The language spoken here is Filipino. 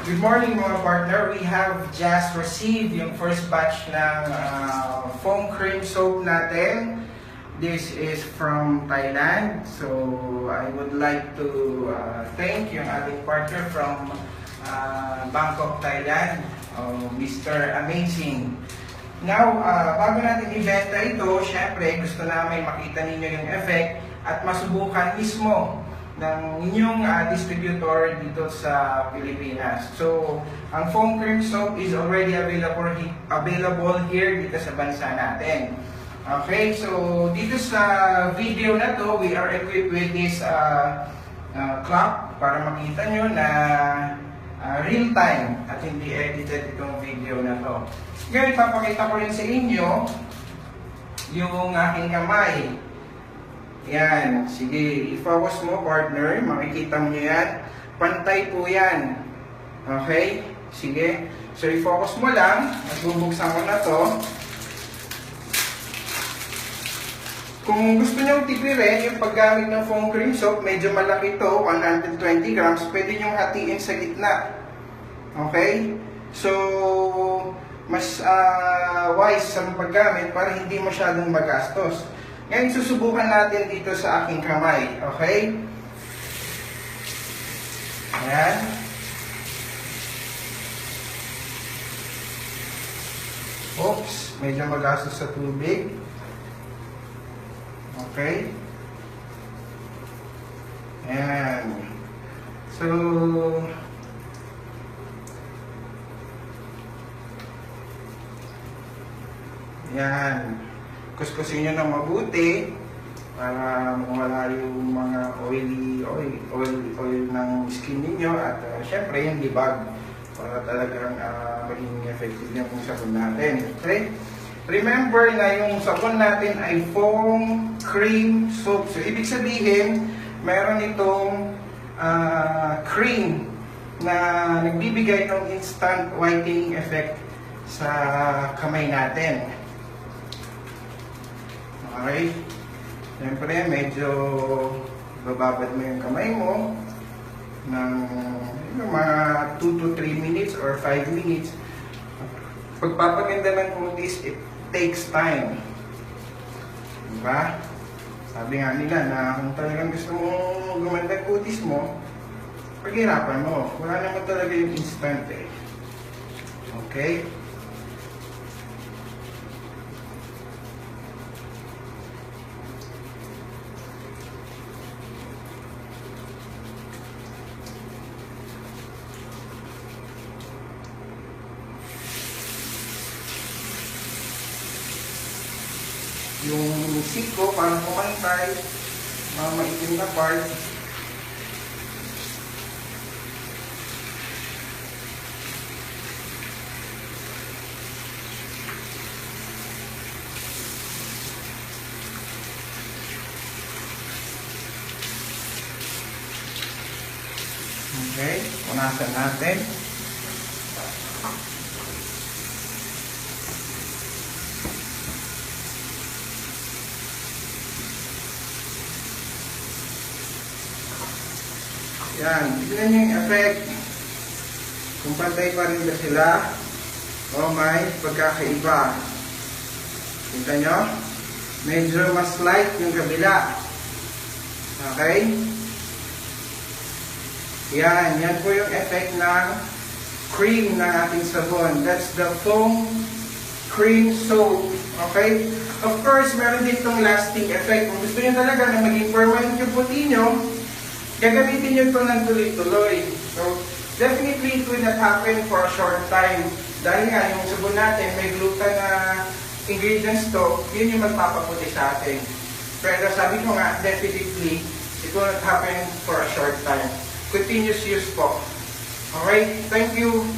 Good morning mga partner. We have just received yung first batch ng foam cream soap natin. This is from Thailand. So I would like to thank yung ating partner from Bangkok, Thailand, Mr. Amazing. Now, bago natin ibenta ito, syempre gusto namin makita ninyo yung effect at masubukan mismo ng inyong distributor dito sa Pilipinas. So, ang foam cream soap is already available here dito sa bansa natin. Okay, so dito sa video na to, we are equipped with this clock para makita nyo na real time at hindi edited itong video na to. Ngayon, papakita ko rin sa inyo yung aking kamay. Yan, sige, i-focus mo partner, makikita mo yan. Pantay po yan. Okay? Sige. So i-focus mo lang, at bubuksan ko na to. Kung gusto nyo tipirin yung paggamit ng foam cream soap, medyo malaki to, 120 grams, pwede nyo hatiin sa gitna. Okay? So, mas wise sa paggamit para hindi masyadong magastos. Ngayon, susubukan natin dito sa aking kamay. Okay? Ayan. Oops, medyo magastos sa tubig. Okay? Ayan. So, ayan. Kuskusin nyo ng mabuti para mawala yung mga oil ng skin ninyo at syempre yung libag para talagang maging effective yung sabon natin. Okay? Remember na yung sabon natin ay foam cream soap. So ibig sabihin, meron itong cream na nagbibigay ng instant whitening effect sa kamay natin. Okay? Siyempre, medyo bababad mo yung kamay mo ng mga 2 to 3 minutes or 5 minutes. Pagpapaganda ng kutis, it takes time. Diba? Sabi nga nila na kung talagang gusto mong gumanda ng kutis mo, paghirapan mo. Wala naman talaga yung instant eh. Okay? Yung siko parang kumantay, mga maitim na part. Okay, punasan natin. Yan, tignan nyo yung effect. Kung pantay pa rin ba sila o may pagkakaiba. Kita nyo? Medyo mas light yung kabila. Okay? Yan po yung effect ng cream ng ating sabon. That's the foam cream soap. Okay? Of course, meron din itong lasting effect. Kung gusto nyo talaga na maging permanent yung puti nyo, gagamitin nyo ito ng tuloy-tuloy. So, definitely it will not happen for a short time. Dahil nga, yung sabon natin, may gluten na ingredients to, yun yung magpapaputi sa atin. Pero sabi ko nga, definitely, it will not happen for a short time. Continuous use po. Alright, thank you.